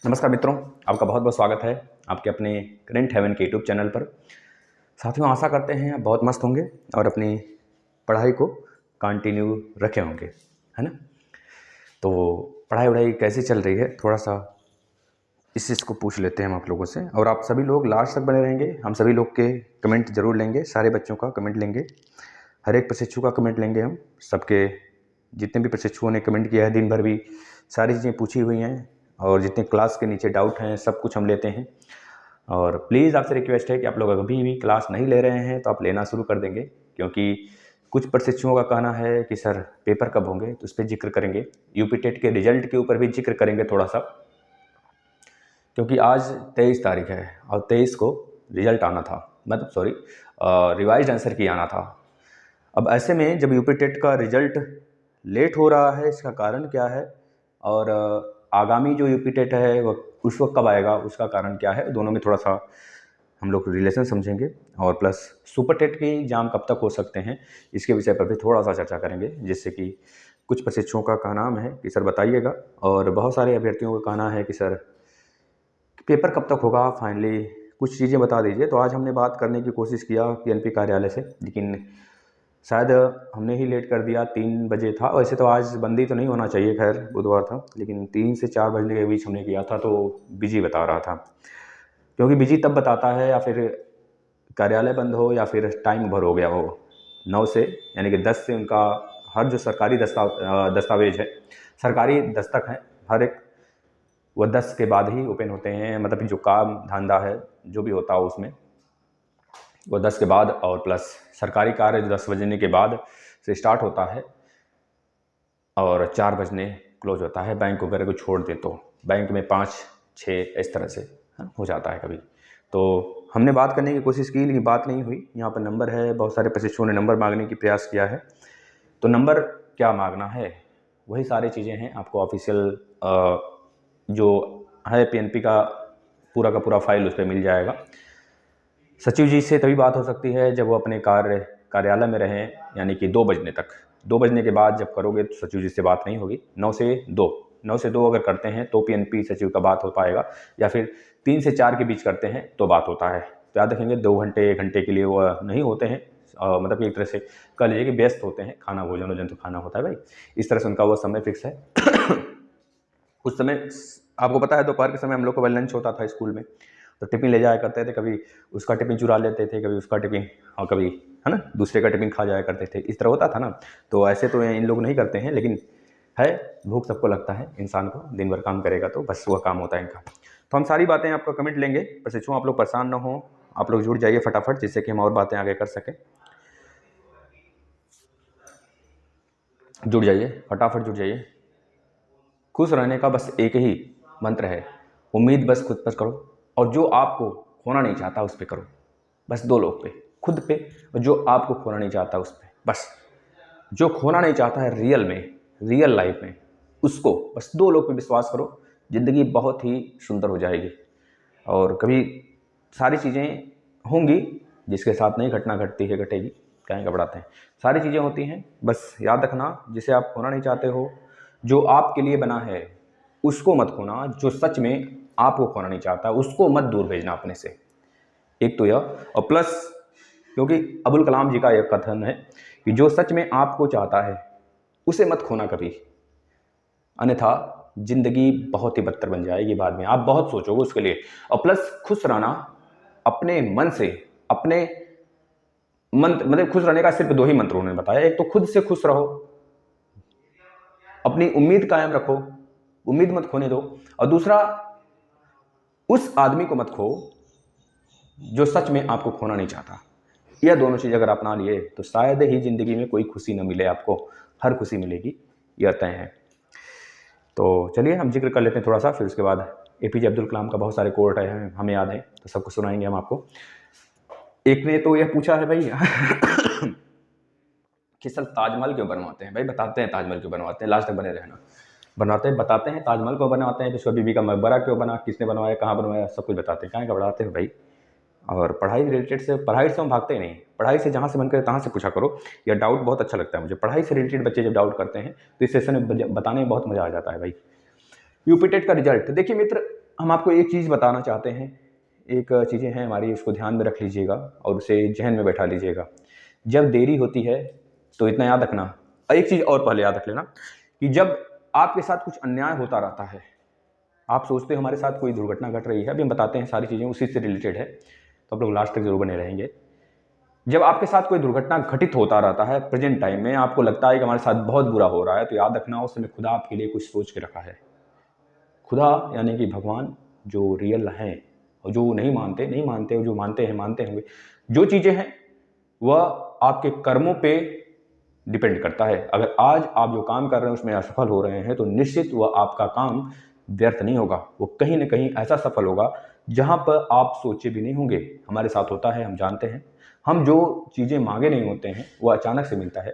नमस्कार मित्रों, आपका बहुत बहुत स्वागत है आपके अपने करेंट हेवन के यूट्यूब चैनल पर। साथियों, आशा करते हैं आप बहुत मस्त होंगे और अपनी पढ़ाई को कंटिन्यू रखे होंगे, है ना। तो पढ़ाई वढ़ाई कैसी चल रही है, थोड़ा सा इस चीज़ को पूछ लेते हैं हम आप लोगों से। और आप सभी लोग लास्ट तक बने रहेंगे, हम सभी लोग के कमेंट जरूर लेंगे, सारे बच्चों का कमेंट लेंगे, हर एक प्रशिक्षु का कमेंट लेंगे हम सबके। जितने भी प्रशिक्षुओं ने कमेंट किया है दिन भर भी सारी चीज़ें पूछी हुई हैं, और जितने क्लास के नीचे डाउट हैं सब कुछ हम लेते हैं। और प्लीज़ आपसे रिक्वेस्ट है कि आप लोग अभी भी क्लास नहीं ले रहे हैं तो आप लेना शुरू कर देंगे, क्योंकि कुछ प्रशिक्षुओं का कहना है कि सर पेपर कब होंगे, तो उस पर जिक्र करेंगे। यूपी टेट के रिजल्ट के ऊपर भी जिक्र करेंगे थोड़ा सा, क्योंकि आज 23 तारीख है और 23 को रिजल्ट आना था, मतलब सॉरी रिवाइज आंसर की आना था। अब ऐसे में जब यूपी टेट का रिजल्ट लेट हो रहा है, इसका कारण क्या है, और आगामी जो यूपी टेट है वो उस वक्त कब आएगा, उसका कारण क्या है, दोनों में थोड़ा सा हम लोग रिलेशन समझेंगे। और प्लस सुपर टेट के एग्जाम कब तक हो सकते हैं, इसके विषय पर भी थोड़ा सा चर्चा करेंगे, जिससे कि कुछ प्रशिक्षुओं का कहना है कि सर बताइएगा, और बहुत सारे अभ्यर्थियों का कहना है कि सर पेपर कब तक होगा, फाइनली कुछ चीज़ें बता दीजिए। तो आज हमने बात करने की कोशिश किया पीएनपी कार्यालय से, लेकिन शायद हमने ही लेट कर दिया। 3 बजे था, वैसे तो आज बंदी तो नहीं होना चाहिए, खैर बुधवार था, लेकिन 3 से 4 बजने के बीच हमने किया था तो बिजी बता रहा था। क्योंकि बिजी तब बताता है या फिर कार्यालय बंद हो या फिर टाइम ओवर हो गया हो। 9 से यानी कि 10 से उनका हर जो सरकारी दस्तावेज है, सरकारी दस्तक है हर एक, वो 10 के बाद ही ओपन होते हैं। मतलब जो काम धंधा है जो भी होता है उसमें वो 10 के बाद, और प्लस सरकारी कार्य 10 बजने के बाद से स्टार्ट होता है और 4 बजने क्लोज होता है। बैंक वगैरह को छोड़ दे तो बैंक में 5-6 इस तरह से हो जाता है कभी। तो हमने बात करने की कोशिश की, लेकिन बात नहीं हुई। यहाँ पर नंबर है, बहुत सारे प्रशिक्षुओं ने नंबर मांगने की प्रयास किया है। तो नंबर क्या मांगना है, वही सारी चीज़ें हैं। आपको ऑफिशियल जो है पीएनपी का पूरा फाइल उस पर मिल जाएगा। सचिव जी से तभी बात हो सकती है जब वो अपने कार्यालय में रहें, यानी कि 2 बजने तक। 2 बजने के बाद जब करोगे तो सचिव जी से बात नहीं होगी। 9 से 2 अगर करते हैं तो पीएनपी सचिव का बात हो पाएगा, या फिर 3 से 4 के बीच करते हैं तो बात होता है। तो याद रखेंगे 2 घंटे 1 घंटे के लिए वो नहीं होते हैं। मतलब कि एक तरह से कह लीजिए कि व्यस्त होते हैं, खाना भोजन वोजन तो खाना होता है भाई, इस तरह से उनका वो समय फिक्स है। उस समय आपको पता है दोपहर के समय हम लोग को लंच होता था स्कूल में, तो टिफ़िन ले जाया करते थे। कभी उसका टिफ़िन चुरा लेते थे, कभी उसका टिफ़िन, और कभी है ना दूसरे का टिफ़िन खा जाया करते थे। इस तरह होता था ना। तो ऐसे तो इन लोग नहीं करते हैं, लेकिन है भूख सबको लगता है, इंसान को दिन भर काम करेगा तो बस वह काम होता है इनका। तो हम सारी बातें आपका कमेंट लेंगे। प्रशिक्षु आप लोग परेशान ना हो, आप लोग जुड़ जाइए फटाफट, जिससे कि हम और बातें आगे कर सकें। जुड़ जाइए, फटाफट जुड़ जाइए। खुश रहने का बस एक ही मंत्र है, उम्मीद बस खुद पर करो, और जो आपको खोना नहीं चाहता उस पर करो। बस 2 लोग पे, खुद पे, और जो आपको खोना नहीं चाहता उस पे। बस जो खोना नहीं चाहता है रियल में, रियल लाइफ में, उसको बस 2 लोग पे विश्वास करो। ज़िंदगी बहुत ही सुंदर हो जाएगी। और कभी सारी चीज़ें होंगी, जिसके साथ नहीं घटना घटती है घटेगी, काहे घबराते हैं। सारी चीज़ें होती हैं, बस याद रखना जिसे आप खोना नहीं चाहते हो, जो आपके लिए बना है उसको मत खोना। जो सच में आपको खोना नहीं चाहता उसको मत दूर भेजना अपने से। एक तो यह, और प्लस क्योंकि अबुल कलाम जी का एक कथन है कि जो सच में आपको चाहता है उसे मत खोना कभी, अन्यथा जिंदगी बहुत ही बदतर बन जाएगी बाद में। आप बहुत सोचोगे उसके लिए। और प्लस खुश रहना अपने मन से, अपने मंत्र, मतलब खुश रहने का सिर्फ 2 ही मंत्र उन्होंने बताया। एक तो खुद से खुश रहो, अपनी उम्मीद कायम रखो, उम्मीद मत खोने दो, और दूसरा उस आदमी को मत खो जो सच में आपको खोना नहीं चाहता। यह दोनों चीज़ अगर अपना लिए तो शायद ही जिंदगी में कोई खुशी न मिले आपको, हर खुशी मिलेगी, यह तय है। तो चलिए हम जिक्र कर लेते हैं थोड़ा सा, फिर उसके बाद एपीजे अब्दुल कलाम का बहुत सारे कोट है, हमें याद है, तो सबको सुनाएंगे हम आपको। एक ने तो यह पूछा है भाई कि सर ताजमहल क्यों बनवाते हैं भाई, बताते हैं ताजमहल क्यों बनवाते हैं, लास्ट तक बने रहना। बताते हैं ताजमहल क्यों बनवाते हैं, विश्व बीबी का मकबरा क्यों बना, किसने बनवाया, कहाँ बनवाया, सब कुछ बताते हैं। कहाँ घबराते हो भाई। और पढ़ाई रिलेटेड से, पढ़ाई से हम भागते ही नहीं। पढ़ाई से जहाँ से मन करे तहाँ से पूछा करो। यह डाउट बहुत अच्छा लगता है मुझे। पढ़ाई से रिलेटेड बच्चे जब डाउट करते हैं तो इस सेशन में बताने में बहुत मज़ा आ जाता है भाई। यूपी टेट का रिजल्ट देखिए मित्र, हम आपको एक चीज़ बताना चाहते हैं, एक चीज़ें हैं हमारी, उसको ध्यान में रख लीजिएगा और उसे जहन में बैठा लीजिएगा। जब देरी होती है तो इतना याद रखना, एक चीज़ और पहले याद रख लेना कि जब आपके साथ कुछ अन्याय होता रहता है, आप सोचते हो हमारे साथ कोई दुर्घटना घट रही है, अभी हम बताते हैं सारी चीज़ें उसी से रिलेटेड है, तो आप लोग लास्ट तक जरूर बने रहेंगे। जब आपके साथ कोई दुर्घटना घटित होता रहता है प्रेजेंट टाइम में, आपको लगता है कि हमारे साथ बहुत बुरा हो रहा है, तो याद रखना उस समय खुदा आपके लिए कुछ सोच के रखा है। खुदा यानी कि भगवान जो रियल हैं, और जो नहीं मानते, और जो मानते हैं मानते होंगे, जो चीज़ें हैं वह आपके कर्मों पे डिपेंड करता है। अगर आज आप जो काम कर रहे हैं उसमें असफल हो रहे हैं, तो निश्चित वह आपका काम व्यर्थ नहीं होगा, वो कहीं ना कहीं ऐसा सफल होगा जहां पर आप सोचे भी नहीं होंगे। हमारे साथ होता है, हम जानते हैं, हम जो चीज़ें मांगे नहीं होते हैं वो अचानक से मिलता है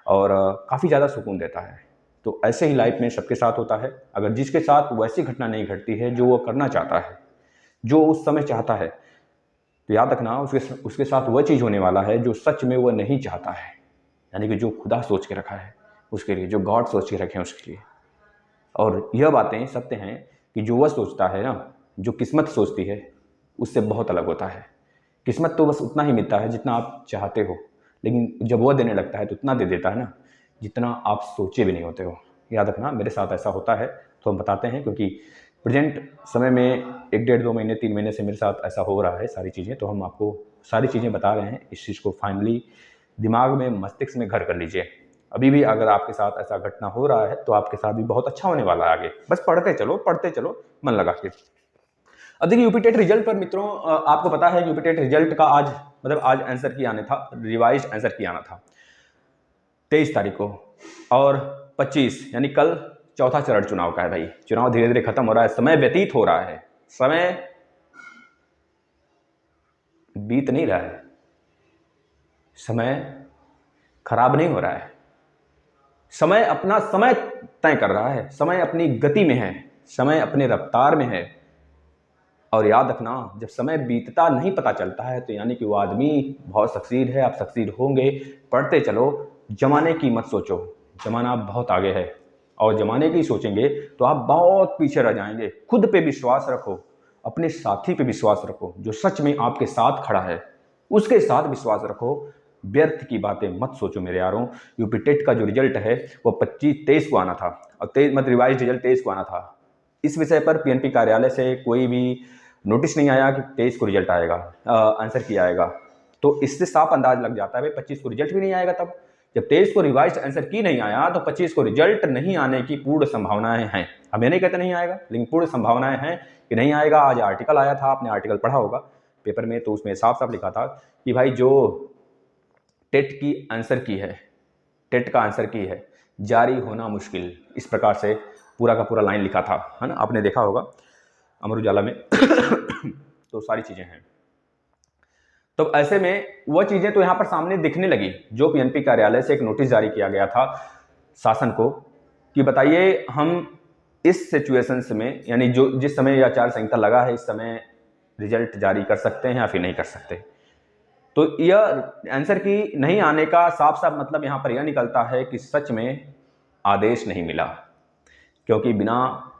और काफ़ी ज़्यादा सुकून देता है। तो ऐसे ही लाइफ में सबके साथ होता है। अगर जिसके साथ वैसी घटना नहीं घटती है जो वो करना चाहता है, जो उस समय चाहता है, तो याद रखना उसके साथ वह चीज़ होने वाला है जो सच में वह नहीं चाहता है, यानी कि जो खुदा सोच के रखा है उसके लिए, जो गॉड सोच के रखे हैं उसके लिए। और यह बातें सत्य हैं कि जो वह सोचता है ना, जो किस्मत सोचती है, उससे बहुत अलग होता है। किस्मत तो बस उतना ही मिलता है जितना आप चाहते हो, लेकिन जब वह देने लगता है तो उतना दे देता है ना जितना आप सोचे भी नहीं होते हो। याद रखना मेरे साथ ऐसा होता है, तो हम बताते हैं, क्योंकि प्रेजेंट समय में 1 डेढ़ 2 महीने 3 महीने से मेरे साथ ऐसा हो रहा है सारी चीज़ें, तो हम आपको सारी चीज़ें बता रहे हैं। इस चीज़ को फाइनली दिमाग में, मस्तिष्क में घर कर लीजिए। अभी भी अगर आपके साथ ऐसा घटना हो रहा है तो आपके साथ भी बहुत अच्छा होने वाला है आगे। बस पढ़ते चलो मन लगा के। अब देखिए यूपी टेट रिजल्ट पर मित्रों, आपको पता है यूपी टेट रिजल्ट का आज आज आंसर की आने था, रिवाइज आंसर की आना था 23 तारीख को, और 25 यानी कल चौथा चरण चुनाव का है। भाई चुनाव धीरे धीरे खत्म हो रहा है, समय व्यतीत हो रहा है, समय बीत नहीं रहा है, समय खराब नहीं हो रहा है, समय अपना समय तय कर रहा है, समय अपनी गति में है, समय अपने रफ्तार में है। और याद रखना जब समय बीतता नहीं पता चलता है तो यानी कि वो आदमी बहुत सक्सीड है, आप सक्सीड होंगे। पढ़ते चलो, जमाने की मत सोचो, जमाना बहुत आगे है, और जमाने की सोचेंगे तो आप बहुत पीछे रह जाएंगे। खुद पे विश्वास रखो, अपने साथी पे विश्वास रखो, जो सच में आपके साथ खड़ा है उसके साथ विश्वास रखो। व्यर्थ की बातें मत सोचो मेरे यारों। यूपी टेट का जो रिजल्ट है वो 25-23 को आना था, और 23 रिवाइज रिजल्ट 23 को आना था। इस विषय पर पीएनपी कार्यालय से कोई भी नोटिस नहीं आया कि 23 को रिजल्ट आएगा, आंसर की आएगा। तो इससे साफ अंदाज लग जाता है भाई 25 को रिजल्ट भी नहीं आएगा। तब जब 23 को रिवाइज आंसर की नहीं आया तो 25 को रिजल्ट नहीं आने की पूर्ण संभावनाएं हैं। हम ये नहीं कहते नहीं आएगा, लेकिन पूर्ण संभावनाएं हैं कि नहीं आएगा। आज आर्टिकल आया था, आपने आर्टिकल पढ़ा होगा पेपर में, तो उसमें साफ साफ लिखा था कि भाई जो टेट की आंसर की है, टेट का आंसर की है, जारी होना मुश्किल, इस प्रकार से पूरा का पूरा लाइन लिखा था, है ना, आपने देखा होगा अमर उजाला में। तो सारी चीजें हैं। तो ऐसे में वह चीजें तो यहां पर सामने दिखने लगी, जो पीएनपी कार्यालय से एक नोटिस जारी किया गया था शासन को कि बताइए हम इस सिचुएशंस में, यानी जो जिस समय यह आचार संहिता लगा है, इस समय रिजल्ट जारी कर सकते हैं या फिर नहीं कर सकते। तो यह आंसर की नहीं आने का साफ साफ मतलब यहां पर यह निकलता है कि सच में आदेश नहीं मिला, क्योंकि बिना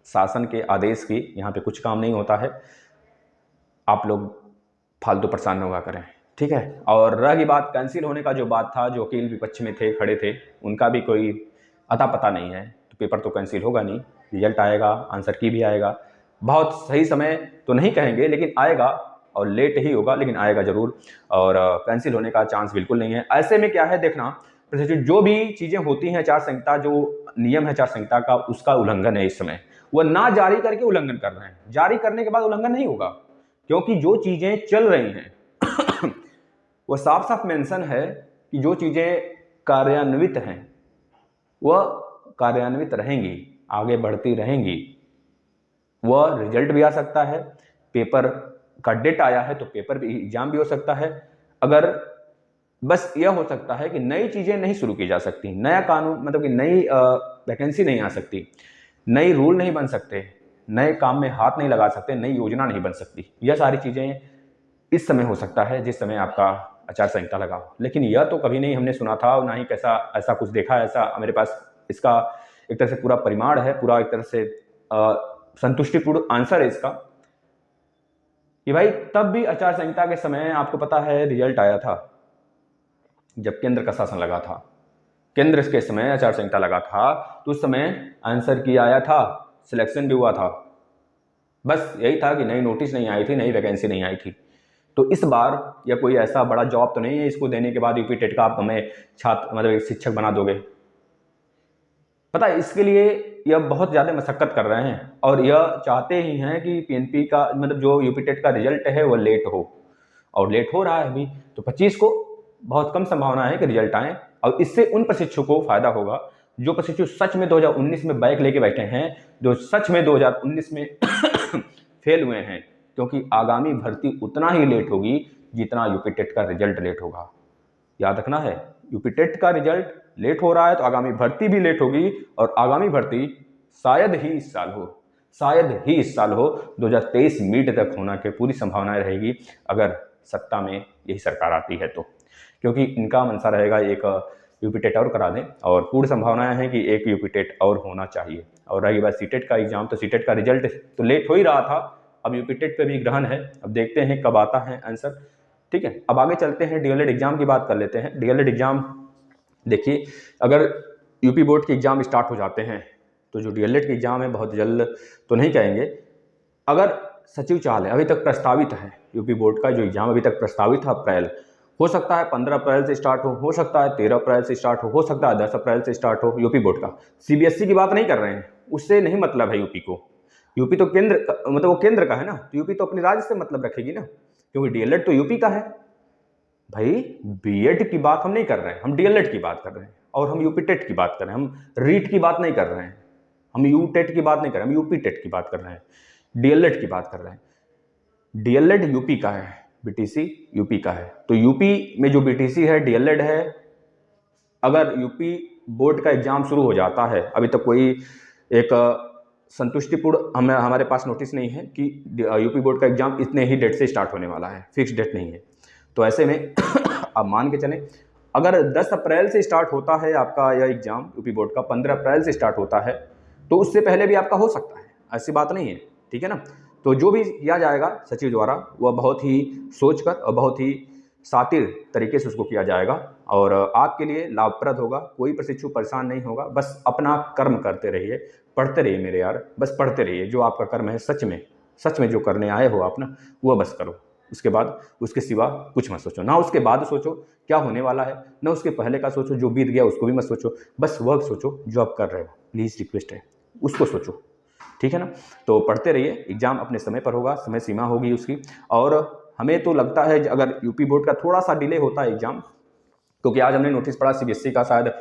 शासन के आदेश की यहाँ पे कुछ काम नहीं होता है। आप लोग फालतू परेशान न हुआ करें, ठीक है। और रही बात कैंसिल होने का, जो बात था, जो वकील विपक्ष में थे, खड़े थे, उनका भी कोई अता पता नहीं है। तो पेपर तो कैंसिल होगा नहीं, रिजल्ट आएगा, आंसर की भी आएगा। बहुत सही समय तो नहीं कहेंगे, लेकिन आएगा, और लेट ही होगा लेकिन आएगा जरूर। और कैंसिल होने का चांस बिल्कुल नहीं है। ऐसे में क्या है देखना, जो भी चीज़ें होती हैं आचार संहिता, जो नियम है आचार संहिता का, उसका उल्लंघन है इस समय। वह ना जारी करके उल्लंघन कर रहे हैं, जारी करने के बाद उल्लंघन नहीं होगा, क्योंकि जो चीजें चल रही हैं वह साफ साफ मेंशन है कि जो चीजें कार्यान्वित हैं वह कार्यान्वित रहेंगी, आगे बढ़ती रहेंगी। वह रिजल्ट भी आ सकता है, पेपर का डेट आया है तो पेपर भी, एग्जाम भी हो सकता है। अगर बस यह हो सकता है कि नई चीजें नहीं शुरू की जा सकती, नया कानून मतलब कि नई वैकेंसी नहीं आ सकती, नई रूल नहीं बन सकते, नए काम में हाथ नहीं लगा सकते, नई योजना नहीं बन सकती। यह सारी चीजें इस समय हो सकता है जिस समय आपका आचार संहिता लगा हो। लेकिन यह तो कभी नहीं हमने सुना था, और ना ही कैसा ऐसा कुछ देखा। ऐसा मेरे पास इसका एक तरह से पूरा परिमाण है, पूरा एक तरह से संतुष्टिपूर्ण आंसर है इसका कि भाई तब भी आचार संहिता के समय आपको पता है रिजल्ट आया था जब केंद्र का शासन लगा था, केंद्र के समय आचार संहिता लगा था, तो उस समय आंसर की आया था, सिलेक्शन भी हुआ था। बस यही था कि नई नोटिस नहीं आई थी, नई वैकेंसी नहीं आई थी। तो इस बार या कोई ऐसा बड़ा जॉब तो नहीं है इसको देने के बाद यूपी टेट का आप हमें छात्र मतलब एक शिक्षक बना दोगे। पता है इसके लिए यह बहुत ज़्यादा मशक्कत कर रहे हैं और यह चाहते ही हैं कि पीएनपी का मतलब जो यूपी टेट का रिजल्ट है वो लेट हो, और लेट हो रहा है अभी। तो 25 को बहुत कम संभावना है कि रिजल्ट आए, और इससे उन प्रशिक्षुओं को फायदा होगा जो प्रशिक्षु सच में 2019 में बैक लेके बैठे हैं, जो सच में 2019 में फेल हुए हैं, क्योंकि आगामी भर्ती उतना ही लेट होगी जितना यूपी टेट का रिजल्ट लेट होगा। याद रखना है, यूपी टेट का रिजल्ट लेट हो रहा है तो आगामी भर्ती भी लेट होगी, और आगामी भर्ती शायद ही इस साल हो, शायद ही इस साल हो, 2023 मिड तक होना की पूरी संभावना रहेगी अगर सत्ता में यही सरकार आती है तो, क्योंकि इनका मंशा रहेगा एक यूपी टेट और करा दें, और पूर्ण संभावनाएं हैं कि एक यूपी टेट और होना चाहिए। और रही बात सीटेट का एग्जाम, तो सीटेट का रिजल्ट तो लेट हो ही रहा था, अब यूपी टेट पे भी ग्रहण है, अब देखते हैं कब आता है आंसर। ठीक है, अब आगे चलते हैं, डीएलएड एग्जाम की बात कर लेते हैं। डीएलएड एग्जाम देखिए, अगर यूपी बोर्ड के एग्जाम स्टार्ट हो जाते हैं तो जो डीएलएड के एग्जाम है बहुत जल्द तो नहीं कहेंगे, अगर सचिव चाल है, अभी तक प्रस्तावित है यूपी बोर्ड का जो एग्जाम अभी तक प्रस्तावित है अप्रैल, हो सकता है 15 अप्रैल से स्टार्ट हो सकता है 13 अप्रैल से स्टार्ट हो सकता है 10 अप्रैल से स्टार्ट हो यूपी बोर्ड का। सीबीएसई की बात नहीं कर रहे हैं, उससे नहीं मतलब है यूपी को, यूपी तो केंद्र मतलब वो केंद्र का है ना, तो यूपी तो अपने राज्य से मतलब रखेगी ना, क्योंकि डीएलएड तो यूपी का है। भाई बीएड की बात हम नहीं कर रहे हैं, हम डीएलएड की बात कर रहे हैं, और हम यूपी टेट की बात कर रहे हैं, हम रीट की बात नहीं कर रहे हैं, हम यू टेट की बात नहीं कर रहे हैं, हम यूपी टेट की बात कर रहे हैं, डीएलएड की बात कर रहे हैं। डीएलएड यूपी का है, बीटीसी यूपी का है, तो यूपी में जो बीटीसी है, डीएलएड है, अगर यूपी बोर्ड का एग्जाम शुरू हो जाता है, अभी तक कोई एक संतुष्टिपूर्ण हमारे पास नोटिस नहीं है कि यूपी बोर्ड का एग्जाम इतने ही डेट से स्टार्ट होने वाला है, फिक्स डेट नहीं है, तो ऐसे में आप मान के चलें अगर 10 अप्रैल से स्टार्ट होता है आपका यह एग्जाम यूपी बोर्ड का, 15 अप्रैल से स्टार्ट होता है, तो उससे पहले भी आपका हो सकता है, ऐसी बात नहीं है। ठीक है ना, तो जो भी किया जाएगा सचिव द्वारा वह बहुत ही सोचकर और बहुत ही शातिर तरीके से उसको किया जाएगा, और आपके लिए लाभप्रद होगा, कोई प्रशिक्षु परेशान नहीं होगा। बस अपना कर्म करते रहिए, पढ़ते रहिए मेरे यार, बस पढ़ते रहिए, जो आपका कर्म है सच में जो करने आए हो आप ना, वह बस करो, उसके बाद उसके सिवा कुछ मत सोचो, ना उसके बाद सोचो क्या होने वाला है, ना उसके पहले का सोचो, जो बीत गया उसको भी मत सोचो, बस वह सोचो जो आप कर रहे हो, प्लीज़ रिक्वेस्ट है उसको सोचो। ठीक है ना, तो पढ़ते रहिए, एग्जाम अपने समय पर होगा, समय सीमा होगी उसकी, और हमें तो लगता है अगर यूपी बोर्ड का थोड़ा सा डिले होता है एग्जाम, क्योंकि आज हमने नोटिस पढ़ा सीबीएसई का शायद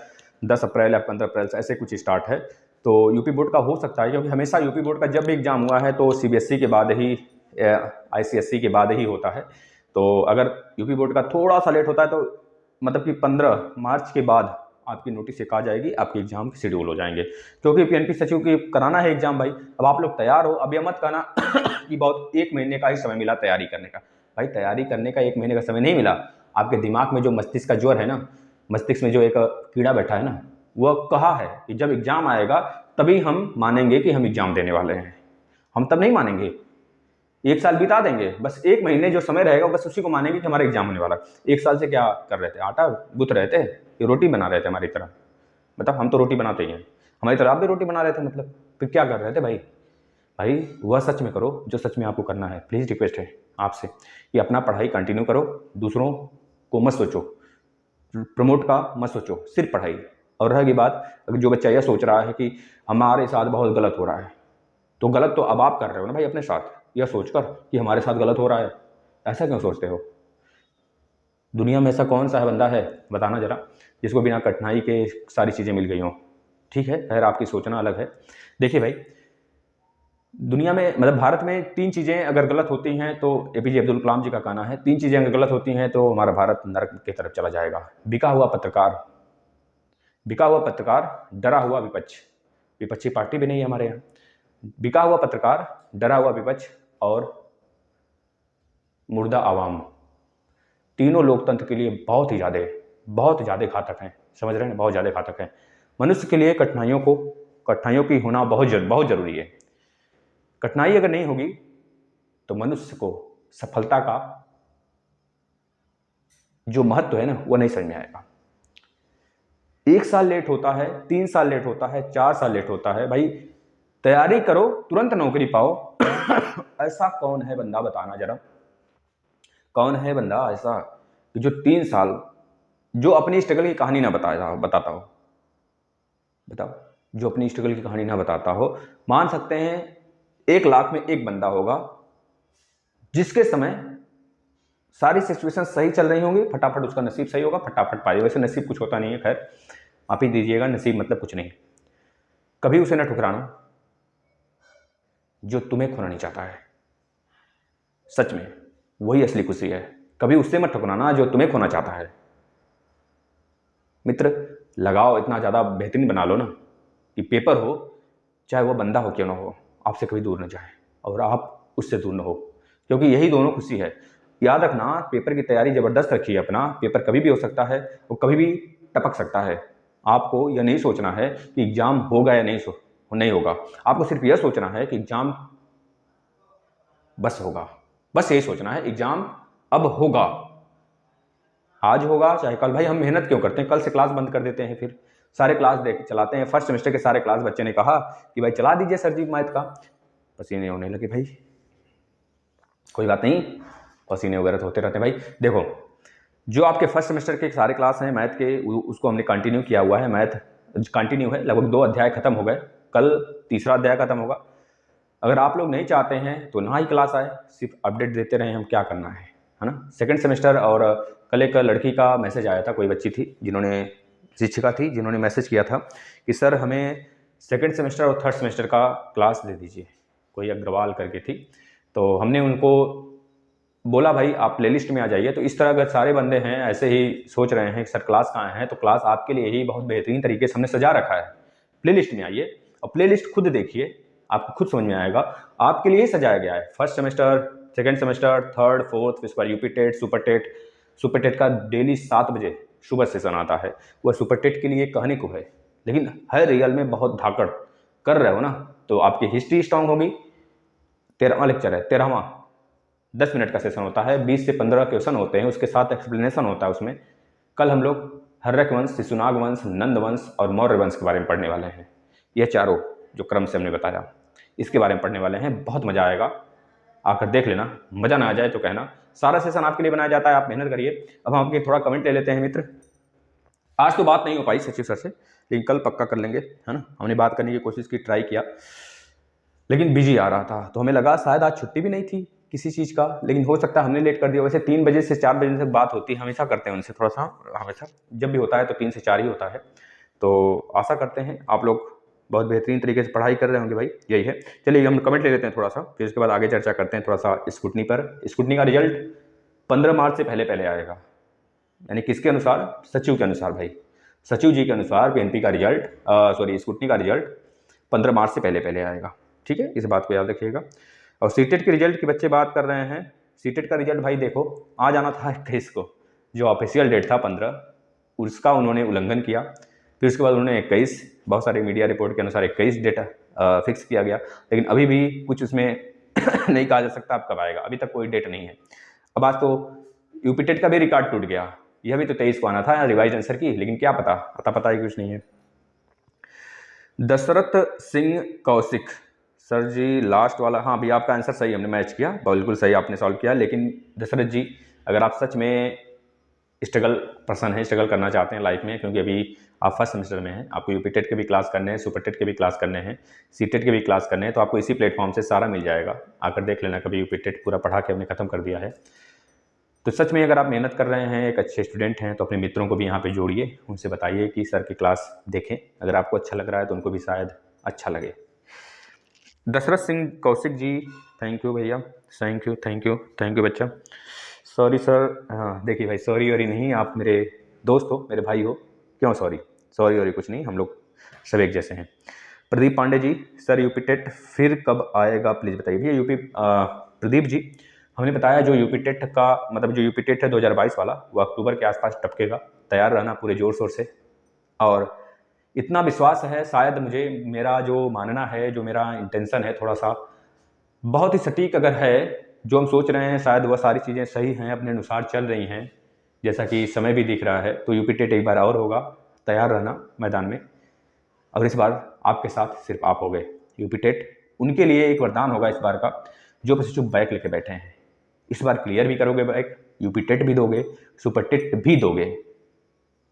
10 अप्रैल या 15 अप्रैल से ऐसे कुछ स्टार्ट है, तो यूपी बोर्ड का हो सकता है, क्योंकि हमेशा यूपी बोर्ड का जब भी एग्जाम हुआ है तो सीबीएसई के बाद ही आईसीएसई के बाद ही होता है। तो अगर यूपी बोर्ड का थोड़ा सा लेट होता है तो मतलब कि 15 मार्च के बाद आपकी नोटिस एक आ जाएगी, आपके एग्जाम शेड्यूल हो जाएंगे, क्योंकि पीएनपी सचिव की कराना है एग्जाम भाई। अब आप लोग तैयार हो, अब यह मत कहना कि बहुत 1 महीने का ही समय मिला तैयारी करने का। भाई तैयारी करने का 1 महीने का समय नहीं मिला, आपके दिमाग में जो मस्तिष्क का ज्वर है ना, मस्तिष्क में जो एक कीड़ा बैठा है ना, वह कहा है कि जब एग्जाम आएगा तभी हम मानेंगे कि हम एग्जाम देने वाले हैं, हम तब नहीं मानेंगे। 1 साल बिता देंगे, बस 1 महीने जो समय रहेगा बस उसी को मानेंगे कि हमारा एग्जाम होने वाला है। 1 साल से क्या कर रहे थे, आटा गूंथ रहे थे कि रोटी बना रहे थे हमारी तरह, मतलब हम तो रोटी बनाते ही हैं, हमारी तरह आप भी रोटी बना रहे थे, मतलब फिर क्या कर रहे थे भाई। भाई वह सच में करो जो सच में आपको करना है, प्लीज़ रिक्वेस्ट है आपसे कि अपना पढ़ाई कंटिन्यू करो, दूसरों को मत सोचो, प्रमोट का मत सोचो, सिर्फ पढ़ाई। और रहेगी बात, अगर जो बच्चा यह सोच रहा है कि हमारे साथ बहुत गलत हो रहा है, तो गलत तो अब आप कर रहे हो ना भाई अपने साथ, यह सोचकर कि हमारे साथ गलत हो रहा है। ऐसा क्यों सोचते हो? दुनिया में ऐसा कौन सा है बंदा है, बताना जरा, जिसको बिना कठिनाई के सारी चीज़ें मिल गई हों। ठीक है, खैर आपकी सोचना अलग है। देखिए भाई, दुनिया में मतलब भारत में 3 चीज़ें अगर गलत होती हैं तो एपीजे अब्दुल कलाम जी का कहना है, 3 चीज़ें अगर गलत होती हैं तो हमारा भारत नरक की तरफ चला जाएगा। बिका हुआ पत्रकार, डरा हुआ विपक्ष, विपक्षी पार्टी भी नहीं है हमारे यहाँ, बिका हुआ पत्रकार, डरा हुआ विपक्ष और मुर्दा आवाम, तीनों लोकतंत्र के लिए बहुत ज़्यादा घातक हैं। समझ रहे हैं, बहुत ज़्यादा घातक हैं। मनुष्य के लिए कठिनाइयों की होना बहुत ज़रूरी है। कठिनाई अगर नहीं होगी तो मनुष्य को सफलता का जो महत्व है ना वो नहीं समझ में आएगा। 1 साल लेट होता है, 3 साल लेट होता है, 4 साल लेट होता है, भाई तैयारी करो, तुरंत नौकरी पाओ। ऐसा कौन है बंदा, बताना जरा, कौन है बंदा ऐसा कि जो 3 साल जो अपनी स्ट्रगल की कहानी ना बताता हो। बताओ, जो अपनी स्ट्रगल की कहानी ना बताता हो। मान सकते हैं 1 लाख में एक बंदा होगा जिसके समय सारी सिचुएशन सही चल रही होंगी, फटाफट उसका नसीब सही होगा, फटाफट पाएगा। वैसे नसीब कुछ होता नहीं है, खैर आप ही दीजिएगा, नसीब मतलब कुछ नहीं। कभी उसे ना ठुकराना जो तुम्हें खोना नहीं चाहता है, सच में वही असली खुशी है। कभी उससे मत ठुकराना जो तुम्हें खोना चाहता है। मित्र लगाओ इतना ज़्यादा बेहतरीन बना लो ना कि पेपर हो, चाहे वो बंदा हो क्यों ना हो, आपसे कभी दूर न जाए और आप उससे दूर न हो, क्योंकि यही दोनों खुशी है। याद रखना, पेपर की तैयारी ज़बरदस्त रखिए अपना। पेपर कभी भी हो सकता है, वो कभी भी टपक सकता है। आपको यह नहीं सोचना है कि एग्ज़ाम होगा या नहीं होगा। आपको सिर्फ यह सोचना है कि एग्ज़ाम बस होगा। बस यही सोचना है, एग्ज़ाम अब होगा, आज होगा चाहे कल। भाई हम मेहनत क्यों करते हैं? कल से क्लास बंद कर देते हैं, फिर सारे क्लास देख चलाते हैं। फर्स्ट सेमेस्टर के सारे क्लास बच्चे ने कहा कि भाई चला दीजिए सर जी मैथ का, पसीने होने लगे भाई। कोई बात नहीं, पसीने वगैरह तो होते रहते हैं भाई। देखो, जो आपके फर्स्ट सेमेस्टर के सारे क्लास हैं मैथ के, उसको हमने कंटिन्यू किया हुआ है। मैथ कंटिन्यू है, लगभग 2 अध्याय खत्म हो गए, कल तीसरा अध्याय खत्म होगा। अगर आप लोग नहीं चाहते हैं तो ना ही क्लास आए, सिर्फ अपडेट देते रहें हम क्या करना है ना। सेकंड सेमेस्टर, और कल एक लड़की का मैसेज आया था, कोई बच्ची थी शिक्षिका थी जिन्होंने मैसेज किया था कि सर हमें सेकंड सेमेस्टर और थर्ड सेमेस्टर का क्लास दे दीजिए, कोई अग्रवाल करके थी। तो हमने उनको बोला भाई आप प्लेलिस्ट में आ जाइए। तो इस तरह अगर सारे बंदे हैं ऐसे ही सोच रहे हैं कि सर क्लास कहाँ है, तो क्लास आपके लिए ही बहुत बेहतरीन तरीके से हमने सजा रखा है। प्लेलिस्ट में आइए और प्लेलिस्ट खुद देखिए, आपको खुद समझ में आएगा। आपके लिए ही सजाया गया है, first semester, second semester, third, fourth, इस बार यूपी टेट, सुपर टेट का डेली 7 बजे सुबह सेशन आता है। वह सुपर टेट के लिए कहने को है, लेकिन हर रियल में बहुत धाकड़ कर रहे हो ना, तो आपकी हिस्ट्री स्ट्रांग होगी। 13वां लेक्चर है, 13वां 10 मिनट का सेशन होता है, 20 से 15 क्वेश्चन होते हैं, उसके साथ एक्सप्लेनेशन होता है उसमें। कल हम लोग हर्रक वंश, शिशुनाग वंश, नंद वंश और मौर्य वंश के बारे में पढ़ने वाले हैं। ये चारों जो क्रम से हमने बताया, इसके बारे में पढ़ने वाले हैं। बहुत मज़ा आएगा, आकर देख लेना। मज़ा ना आ जाए तो कहना। सारा सेशन आपके लिए बनाया जाता है, आप मेहनत करिए। अब हम आपके थोड़ा कमेंट ले लेते हैं मित्र। आज तो बात नहीं हो पाई सचिव सर से, लेकिन कल पक्का कर लेंगे, है ना। हमने बात करने की कोशिश की, ट्राई किया, लेकिन बिजी आ रहा था, तो हमें लगा शायद आज छुट्टी भी नहीं थी किसी चीज़ का, लेकिन हो सकता है हमने लेट कर दिया। वैसे 3 बजे से 4 बजे तक बात होती है, हमेशा करते हैं उनसे, थोड़ा सा हमेशा जब भी होता है तो 3 से 4 ही होता है। तो आशा करते हैं आप लोग बहुत बेहतरीन तरीके से पढ़ाई कर रहे होंगे भाई, यही है। चलिए हम कमेंट ले लेते हैं थोड़ा सा, फिर उसके बाद आगे चर्चा करते हैं थोड़ा सा स्कूटनी पर। स्कूटनी का रिजल्ट 15 मार्च से पहले आएगा, यानी किसके अनुसार? सचिव के अनुसार भाई, सचिव जी के अनुसार पीएनपी का रिजल्ट, स्कूटनी का रिजल्ट 15 मार्च से पहले आएगा। ठीक है, इस बात को याद रखिएगा। और सीटेट के रिजल्ट की बच्चे बात कर रहे हैं। सीटेट का रिजल्ट भाई देखो, आज आना था 21 को, जो ऑफिशियल डेट था 15, उसका उन्होंने उल्लंघन किया। फिर उसके बाद उन्होंने 21, बहुत सारे मीडिया रिपोर्ट के अनुसार 21 डेट फिक्स किया गया, लेकिन अभी भी कुछ उसमें नहीं कहा जा सकता अब कब आएगा, अभी तक कोई डेट नहीं है। अब आज तो यूपी टेट का भी रिकॉर्ड टूट गया, यह भी तो 23 को आना था रिवाइज आंसर की, लेकिन क्या पता ही कुछ नहीं है। दशरथ सिंह कौशिक सर जी, लास्ट वाला, हाँ भैया आपका आंसर सही, हमने मैच किया, बिल्कुल सही आपने सॉल्व किया। लेकिन दशरथ जी, अगर आप सच में स्ट्रगल पर्सन है, स्ट्रगल करना चाहते हैं लाइफ में, क्योंकि अभी आप फर्स्ट सेमेस्टर में हैं, आपको यूपी टेट के भी क्लास करने हैं, सुपर टेट के भी क्लास करने हैं, सी टेट के भी क्लास करने हैं, तो आपको इसी प्लेटफॉर्म से सारा मिल जाएगा। आकर देख लेना, कभी यूपी टेट पूरा पढ़ा के हमने खत्म कर दिया है। तो सच में अगर आप मेहनत कर रहे हैं, एक अच्छे स्टूडेंट हैं, तो अपने मित्रों को भी यहाँ पे जोड़िए, उनसे बताइए कि सर की क्लास देखें। अगर आपको अच्छा लग रहा है तो उनको भी शायद अच्छा लगे। दशरथ सिंह कौशिक जी, थैंक यू भैया, थैंक यू बच्चा। सॉरी सर, हाँ देखिए भाई, सॉरी और नहीं, आप मेरे दोस्त हो, मेरे भाई हो, क्यों सॉरी और कुछ नहीं, हम लोग सब एक जैसे हैं। Pradeep Pandey ji, sir UP TET फिर कब आएगा प्लीज़ बताइए। भैया प्रदीप जी, हमने बताया जो यूपी टेट का मतलब जो यूपी टेट है 2022 वाला, वो अक्टूबर के आसपास टपकेगा। तैयार रहना पूरे ज़ोर शोर से, और इतना विश्वास है शायद मुझे, मेरा जो मानना है, जो मेरा इंटेंशन है, थोड़ा सा बहुत ही सटीक अगर है, जो हम सोच रहे हैं शायद वह सारी चीज़ें सही हैं, अपने अनुसार चल रही हैं, जैसा कि समय भी दिख रहा है, तो यूपी टेट एक बार और होगा, तैयार रहना मैदान में। अगर इस बार आपके साथ सिर्फ आप हो गए, यूपी टेट उनके लिए एक वरदान होगा इस बार का, जो बस चुप बैक लेके बैठे हैं। इस बार क्लियर भी करोगे बैक, यूपी टेट भी दोगे, सुपर टेट भी दोगे,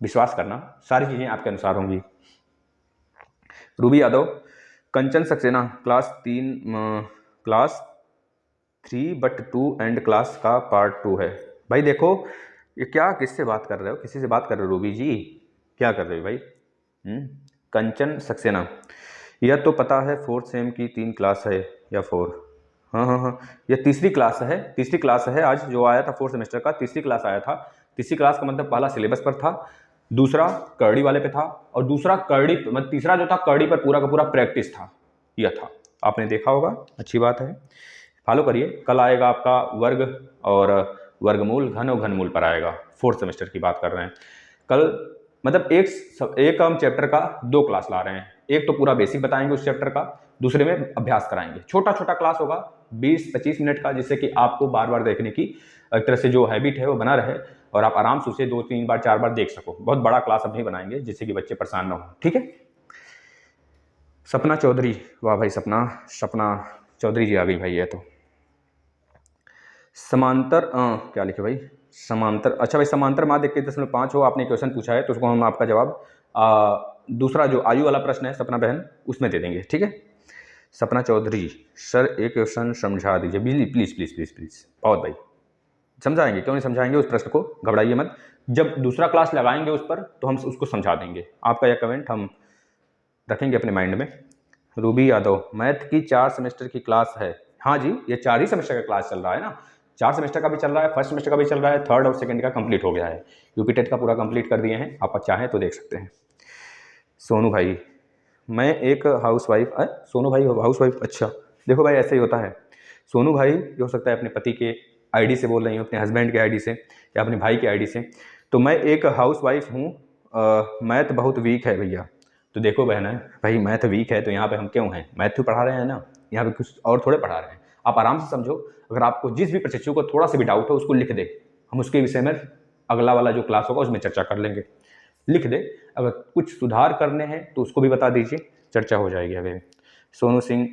विश्वास करना सारी चीज़ें आपके अनुसार होंगी। Ruby Yadav, Kanchan Saxena, class 3 but 2 and class का पार्ट 2 है। भाई देखो, ये क्या किससे बात कर रहे हो, किसी से बात कर रहे हो रूबी जी, क्या कर रहे हो भाई? कंचन सक्सेना, यह तो पता है 4th सेम की 3 क्लास है या 4? हाँ, ये तीसरी क्लास है आज जो आया था 4th सेमेस्टर का, तीसरी क्लास आया था। तीसरी क्लास का मतलब पहला सिलेबस पर था, दूसरा करड़ी वाले पे था, और दूसरा करड़ी मतलब तीसरा जो था करड़ी पर पूरा का पूरा प्रैक्टिस था, यह था, आपने देखा होगा, अच्छी बात है, फॉलो करिए। कल आएगा आपका वर्ग और वर्गमूल, घन और घनमूल पर आएगा, 4th सेमेस्टर की बात कर रहे हैं। कल मतलब एक हम चैप्टर का 2 क्लास ला रहे हैं, एक तो पूरा बेसिक बताएंगे उस चैप्टर का, दूसरे में अभ्यास कराएंगे। छोटा छोटा क्लास होगा 20-25 मिनट का, जिससे कि आपको बार बार देखने की एक तरह से जो हैबिट है वो बना रहे, और आप आराम से उसे 2-3 बार 4 बार देख सको। बहुत बड़ा क्लास अब नहीं बनाएंगे जिससे कि बच्चे परेशान ना हो, ठीक है। सपना चौधरी, वाह भाई, सपना चौधरी जी आ गई भाई। ये तो समांतर क्या लिखे भाई, समांतर, अच्छा भाई, समांतर माध्य 21.5 हो, आपने क्वेश्चन पूछा है तो उसको हम आपका जवाब दूसरा जो आयु वाला प्रश्न है सपना बहन, उसमें दे देंगे, ठीक है। सपना चौधरी, सर एक क्वेश्चन समझा दीजिए प्लीज प्लीज प्लीज प्लीज। बहुत भाई समझाएंगे, क्यों नहीं समझाएंगे, उस प्रश्न को घबराइए मत, जब दूसरा क्लास लगाएंगे उस पर तो हम उसको समझा देंगे। आपका यह कमेंट हम रखेंगे अपने माइंड में। रूबी यादव, मैथ की 4 सेमेस्टर की क्लास है। हाँ जी, ये 4 ही सेमेस्टर का क्लास चल रहा है ना, 4 सेमेस्टर का भी चल रहा है, फर्स्ट सेमेस्टर का भी चल रहा है, थर्ड और सेकंड का कंप्लीट हो गया है, यूपी टेट का पूरा कंप्लीट कर दिए हैं, आप चाहें तो देख सकते हैं। सोनू भाई, मैं एक हाउसवाइफ, सोनू भाई हाउसवाइफ, अच्छा देखो भाई ऐसे ही होता है। सोनू भाई ये हो सकता है अपने पति के आईडी से बोल रही हूँ, अपने हस्बैंड के आईडी से या अपने भाई के आईडी से। तो मैं एक हाउसवाइफ हूँ, मैथ बहुत वीक है भैया। तो देखो बहन है भाई, मैथ वीक है तो यहाँ पे हम क्यों हैं, मैथ तो पढ़ा रहे हैं ना, यहाँ पे कुछ और थोड़े पढ़ा रहे हैं। आप आराम से समझो, अगर आपको जिस भी प्रशिक्षु को थोड़ा सा भी डाउट हो उसको लिख दे, हम उसके विषय में अगला वाला जो क्लास होगा उसमें चर्चा कर लेंगे। लिख दे, अगर कुछ सुधार करने हैं तो उसको भी बता दीजिए, चर्चा हो जाएगी आगे। सोनू सिंह,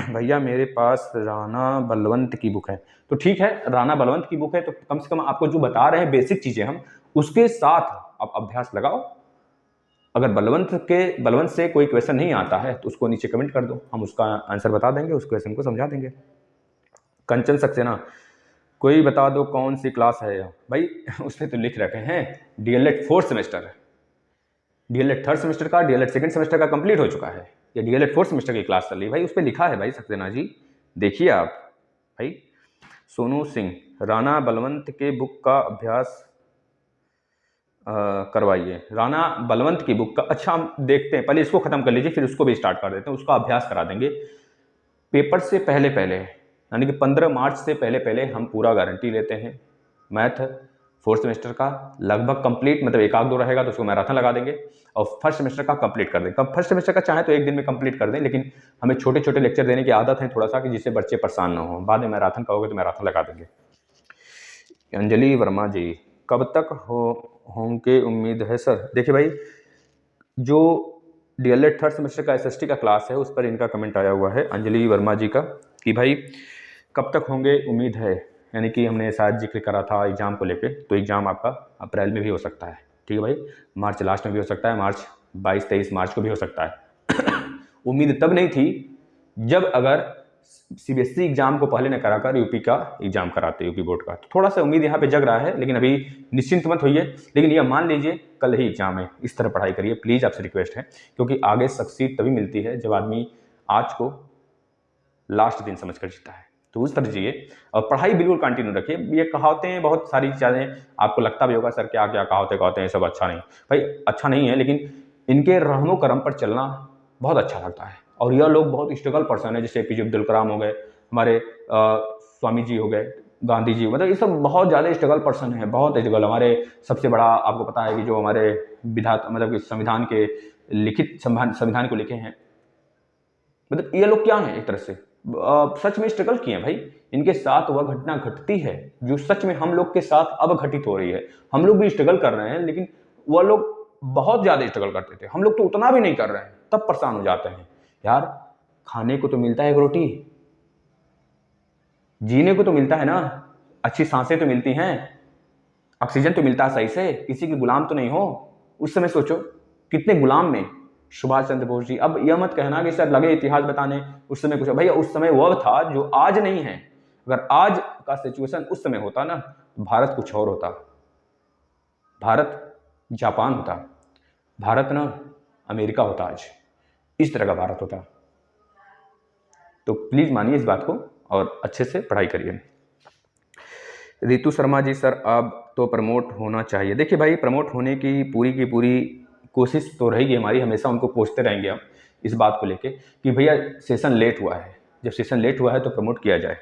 भैया मेरे पास राणा बलवंत की बुक है। तो ठीक है, राणा बलवंत की बुक है तो कम से कम आपको जो बता रहे हैं बेसिक चीजें, हम उसके साथ आप अभ्यास लगाओ। अगर बलवंत से कोई क्वेश्चन नहीं आता है तो उसको नीचे कमेंट कर दो, हम उसका आंसर बता देंगे, उस क्वेश्चन को समझा देंगे। कंचन सक्सेना, कोई बता दो कौन सी क्लास है भाई, उसमें तो लिख रखे हैं DElEd 4th semester, DElEd 3rd semester का, डीएलएड 2nd सेमेस्टर का कंप्लीट हो चुका है, या डीएलएड 4th सेमेस्टर की क्लास चल रही है भाई, उस पर लिखा है भाई सक्सेना जी, देखिए आप भाई। सोनू सिंह, राणा बलवंत के बुक का अभ्यास करवाइए। राणा बलवंत की बुक का, अच्छा हम देखते हैं, पहले इसको खत्म कर लीजिए फिर उसको भी स्टार्ट कर देते हैं, उसका अभ्यास करा देंगे पेपर से पहले पहले, यानी कि 15 मार्च से पहले पहले हम पूरा गारंटी लेते हैं। मैथ 4th सेमेस्टर का लगभग कंप्लीट, मतलब एक आध दो रहेगा तो उसको मैराथन लगा देंगे, और फर्स्ट सेमेस्टर का कंप्लीट कर देंगे। फर्स्ट सेमेस्टर का चाहे तो एक दिन में कंप्लीट कर दें, लेकिन हमें छोटे छोटे लेक्चर देने की आदत है थोड़ा सा, कि जिससे बच्चे परेशान ना हो, बाद में मैराथन कहोगे तो मैराथन लगा देंगे। अंजलि वर्मा जी, कब तक होंगे उम्मीद है सर? देखिए भाई, जो डीएलएड 3rd सेमेस्टर का एसएसटी का क्लास है उस पर इनका कमेंट आया हुआ है अंजलि वर्मा जी का, कि भाई कब तक होंगे उम्मीद है, यानी कि हमने शायद जिक्र करा था एग्ज़ाम को लेके, तो एग्ज़ाम आपका अप्रैल में भी हो सकता है, ठीक है भाई, मार्च लास्ट में भी हो सकता है, मार्च 22-23 मार्च को भी हो सकता है। उम्मीद तब नहीं थी जब अगर सीबीएसई एग्जाम को पहले न कराकर यूपी का एग्जाम कराते, यूपी बोर्ड का, तो थोड़ा सा उम्मीद यहाँ पे जग रहा है, लेकिन अभी निश्चिंत मत होइए। लेकिन यह मान लीजिए कल ही एग्जाम है, इस तरह पढ़ाई करिए प्लीज़, आपसे रिक्वेस्ट है, क्योंकि आगे सक्सीड तभी मिलती है जब आदमी आज को लास्ट दिन समझ कर जीता है, तो उस तरह जिए और पढ़ाई बिल्कुल कंटिन्यू रखिए। ये कहावतें बहुत सारी चीज़ें आपको लगता भी होगा सर क्या क्या कहावतें कहते हैं, सब अच्छा नहीं भाई, अच्छा नहीं है, लेकिन इनके रहनो करम पर चलना बहुत अच्छा लगता है। और यह लोग बहुत स्ट्रगल पर्सन है, जैसे एपीजे अब्दुल कलाम हो गए, हमारे स्वामी जी हो गए, गांधी जी, मतलब ये सब बहुत ज़्यादा स्ट्रगल पर्सन है, बहुत स्ट्रगल। हमारे सबसे बड़ा आपको पता है कि जो हमारे मतलब कि संविधान के लिखित संविधान को लिखे हैं, मतलब ये लोग क्या हैं एक तरह से, सच में स्ट्रगल किए हैं भाई। इनके साथ वह घटना घटती है जो सच में हम लोग के साथ अब घटित हो रही है। हम लोग भी स्ट्रगल कर रहे हैं, लेकिन वह लोग बहुत ज्यादा स्ट्रगल करते थे, हम लोग तो उतना भी नहीं कर रहे हैं, तब परेशान हो जाते हैं। यार खाने को तो मिलता है एक रोटी, जीने को तो मिलता है ना, अच्छी सांसें तो मिलती हैं, ऑक्सीजन तो मिलता है सही से, किसी के गुलाम तो नहीं हो। उस समय सोचो कितने गुलाम में सुभाष चंद्र बोस जी। अब यह मत कहना कि सर लगे इतिहास बताने उस समय कुछ, भैया उस समय वह था जो आज नहीं है। अगर आज का सिचुएशन उस समय होता ना, भारत कुछ और होता। भारत जापान होता, भारत ना अमेरिका होता, आज इस तरह का भारत होता। तो प्लीज मानिए इस बात को और अच्छे से पढ़ाई करिए। रितु शर्मा जी, सर अब तो प्रमोट होना चाहिए। देखिए भाई, प्रमोट होने की पूरी कोशिश तो रहेगी हमारी, हमेशा उनको पूछते रहेंगे हम इस बात को लेके कि भैया सेशन लेट हुआ है, जब सेशन लेट हुआ है तो प्रमोट किया जाए।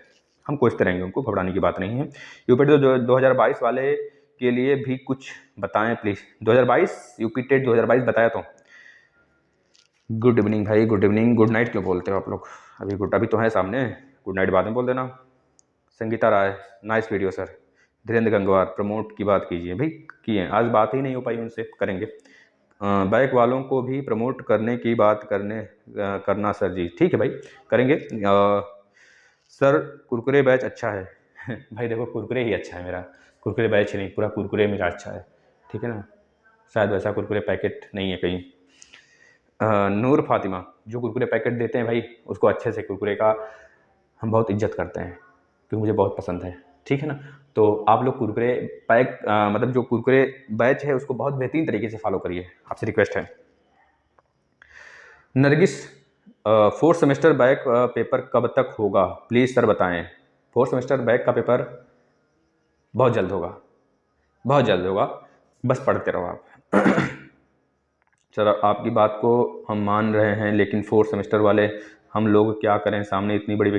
हम पूछते रहेंगे उनको, घबराने की बात नहीं है। यूपी टेट 2022 वाले के लिए भी कुछ बताएं प्लीज़। 2022 यूपी टेट 2022 बताया तो। गुड इवनिंग भाई, गुड इवनिंग। गुड नाइट क्यों बोलते हो आप लोग? अभी तो है सामने, गुड नाइट बाद में बोल देना। Sangeeta Rai, nice video sir. Dhirendra Gangwar, promote की बात कीजिए भाई। किए, आज बात ही नहीं हो पाई उनसे, करेंगे। बैक वालों को भी प्रमोट करने की बात करना सर जी। ठीक है भाई, करेंगे। सर कुरकुरे बैच अच्छा है भाई देखो, कुरकुरे ही अच्छा है मेरा, कुरकुरे बैच ही नहीं, पूरा कुरकुरे मेरा अच्छा है, ठीक है ना। शायद वैसा कुरकुरे पैकेट नहीं है कहीं। नूर फातिमा, जो कुरकुरे पैकेट देते हैं भाई, उसको अच्छे से कुरकुरे का हम बहुत इज्जत करते हैं, क्योंकि मुझे बहुत पसंद है, ठीक है ना। तो आप लोग कुरकुरे पैक मतलब जो कुरकुरे बैच है उसको बहुत बेहतरीन तरीके से फॉलो करिए, आपसे रिक्वेस्ट है। Nargis, fourth semester back paper कब तक होगा प्लीज़ सर बताएं। फोर्थ सेमेस्टर बैक का पेपर बहुत जल्द होगा, बहुत जल्द होगा, बस पढ़ते रहो आप सर आपकी बात को हम मान रहे हैं, लेकिन फोर्थ सेमेस्टर वाले हम लोग क्या करें, सामने इतनी बड़ी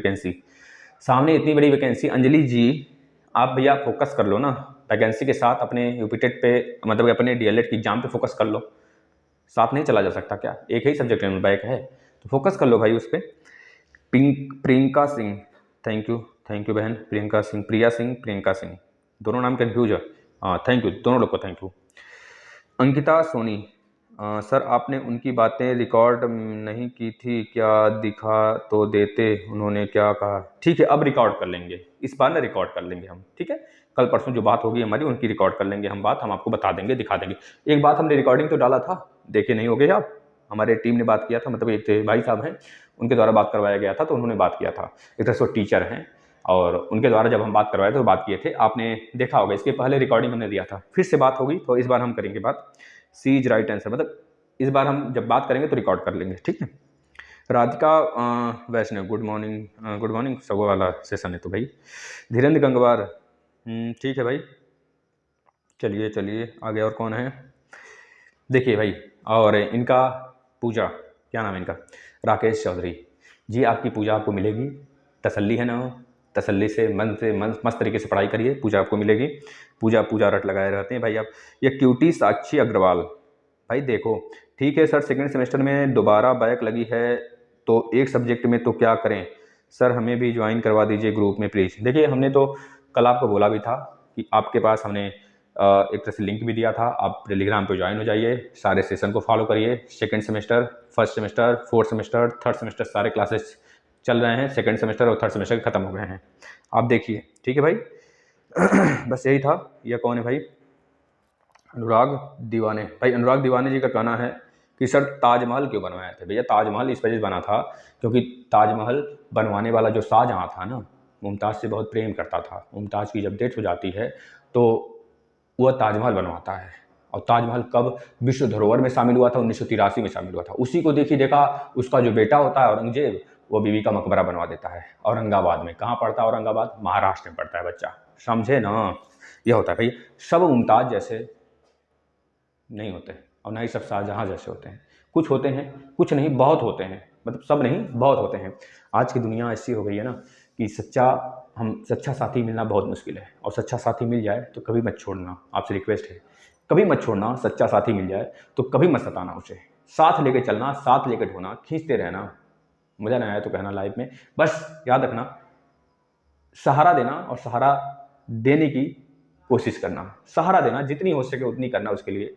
वैकेंसी। अंजलि जी आप भैया फोकस कर लो ना वैकेंसी के साथ, अपने यूपी टेट पे मतलब अपने डीएलएड की एग्जाम पे फोकस कर लो। साथ नहीं चला जा सकता क्या? एक ही सब्जेक्ट में बैक है तो फोकस कर लो भाई उस पर। प्रियंका सिंह, थैंक यू बहन। प्रियंका सिंह, प्रियंका सिंह, दोनों नाम कन्फ्यूज है। हाँ थैंक यू, दोनों लोग को thank you. Ankita Soni, sir आपने उनकी बातें रिकॉर्ड नहीं की थी क्या? दिखा तो देते, उन्होंने क्या कहा? ठीक है, अब रिकॉर्ड कर लेंगे, इस बार ना रिकॉर्ड कर लेंगे हम, ठीक है। कल परसों जो बात होगी हमारी उनकी रिकॉर्ड कर लेंगे हम बात, हम आपको बता देंगे, दिखा देंगे। एक बात हमने रिकॉर्डिंग तो डाला था, देखे नहीं होगे आप, हमारे टीम ने बात किया था, मतलब एक भाई साहब हैं उनके द्वारा बात करवाया गया था, तो उन्होंने बात किया था। एक तरह से टीचर हैं और उनके द्वारा जब हम बात करवाए तो बात किए थे, आपने देखा होगा। इसके पहले रिकॉर्डिंग हमने दिया था, फिर से बात होगी तो इस बार हम करेंगे बात। सी इज राइट आंसर, मतलब इस बार हम जब बात करेंगे तो रिकॉर्ड कर लेंगे, ठीक है। राधिका वैष्णव, गुड मॉर्निंग। सब वाला सेशन है तो भाई। धीरेन्द्र गंगवार, ठीक है भाई, चलिए आगे और कौन है देखिए भाई। और इनका पूजा, क्या नाम है इनका, राकेश चौधरी जी। आपकी पूजा आपको मिलेगी, तसल्ली है ना, तसल्ली से मन से मस्त तरीके से पढ़ाई करिए, पूजा आपको मिलेगी। पूजा रट लगाए रहते हैं भाई आप। ये क्यूटी साक्षी अग्रवाल, भाई देखो ठीक है सर, सेकंड सेमेस्टर में दोबारा बैक लगी है तो एक सब्जेक्ट में तो क्या करें सर, हमें भी ज्वाइन करवा दीजिए ग्रुप में प्लीज़। देखिए हमने तो कल आपको बोला भी था कि आपके पास हमने एक तरह से लिंक भी दिया था, आप टेलीग्राम पे ज्वाइन हो जाइए, सारे सेशन को फॉलो करिए। Second semester, first semester, fourth semester, third semester सारे क्लासेस चल रहे हैं। सेकंड सेमेस्टर और थर्ड सेमेस्टर खत्म हो गए हैं, आप देखिए, ठीक है भाई बस यही था। यह कौन है भाई? अनुराग दीवाने, भाई अनुराग दीवाने जी का कहना है कि सर ताजमहल क्यों बनवाया था? भैया ताजमहल इस वजह से बना था क्योंकि ताजमहल बनवाने वाला जो शाहजहाँ था ना, मुमताज़ से बहुत प्रेम करता था। मुमताज़ की जब डेथ हो जाती है तो वह ताजमहल बनवाता है। और ताजमहल कब विश्व धरोहर में शामिल हुआ था? 1983 में शामिल हुआ था। उसी को देखा उसका जो बेटा होता है औरंगजेब, वो बीवी का मकबरा बनवा देता है औरंगाबाद में। कहाँ पड़ता है औरंगाबाद? महाराष्ट्र में पड़ता है बच्चा, समझे ना। यह होता है भाई, सब मुमताज़ जैसे नहीं होते और ना ही सब शाहजहाँ जैसे होते हैं। कुछ होते हैं, कुछ नहीं, बहुत होते हैं, मतलब सब नहीं बहुत होते हैं। आज की दुनिया ऐसी हो गई है ना कि सच्चा साथी मिलना बहुत मुश्किल है, और सच्चा साथी मिल जाए तो कभी मत छोड़ना, आपसे रिक्वेस्ट है, कभी मत छोड़ना। सच्चा साथी मिल जाए तो कभी मत सताना उसे, साथ लेके चलना, साथ लेके ढोना, खींचते रहना, मज़ा नहीं आया तो कहना लाइव में। बस याद रखना, सहारा देना और सहारा देने की कोशिश करना, सहारा देना जितनी हो सके उतनी करना उसके लिए।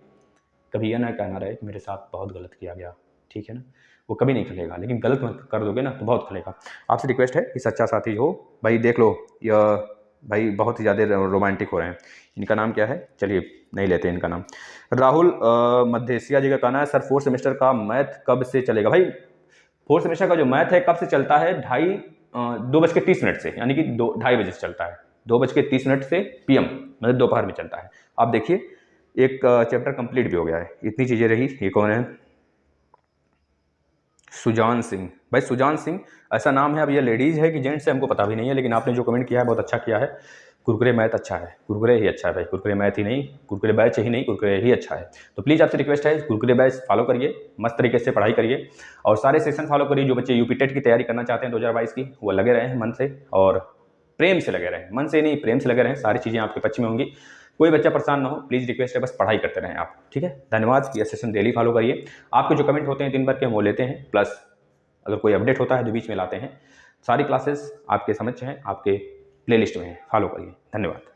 कभी यह ना कहना रहे कि मेरे साथ बहुत गलत किया गया, ठीक है ना, वो कभी नहीं खलेगा, लेकिन गलत मत कर दोगे ना तो बहुत खलेगा। आपसे रिक्वेस्ट है कि सच्चा साथी हो भाई। देख लो यह भाई बहुत ही ज़्यादा रोमांटिक हो रहे हैं। इनका नाम क्या है, चलिए नहीं लेते इनका नाम। राहुल मध्येसिया जी का कहना है, सर 4th सेमेस्टर का मैथ कब से चलेगा? भाई 4th सेमेस्टर का जो मैथ है कब से चलता है, 2:30 से, यानी कि 2:30 बजे से चलता है। 2:30 से PM, मतलब दोपहर में चलता है। आप देखिए एक चैप्टर कंप्लीट भी हो गया है, इतनी चीज़ें रही। ये कौन है? सुजान सिंह। भाई सुजान सिंह ऐसा नाम है, अब ये लेडीज़ है कि जेंट्स है हमको पता भी नहीं है, लेकिन आपने जो कमेंट किया है बहुत अच्छा किया है। कुरकुरे मैथ अच्छा है, कुरकुरे ही अच्छा है भाई, कुरकुरे मैथ ही नहीं, कुरकुरे बैच ही नहीं, कुरकुरे ही अच्छा है। तो प्लीज़ आपसे रिक्वेस्ट है कुरकुरे बैच फॉलो करिए, मस्त तरीके से पढ़ाई करिए और सारे सेशन फॉलो करिए। जो बच्चे यूपी टेट की तैयारी करना चाहते हैं 2022 की, वो लगे रहे हैं मन से और प्रेम से लगे रहें, मन से नहीं प्रेम से लगे रहें, सारी चीज़ें आपके पक्ष में होंगी। कोई बच्चा परेशान ना हो, प्लीज़ रिक्वेस्ट है, बस पढ़ाई करते रहें आप, ठीक है। धन्यवाद। ये सेशन डेली फॉलो करिए। आपके जो कमेंट होते हैं दिन भर के वो लेते हैं, प्लस अगर कोई अपडेट होता है तो बीच में लाते हैं। सारी क्लासेस आपके समझ हैं, आपके प्लेलिस्ट में हैं, फॉलो करिए। धन्यवाद।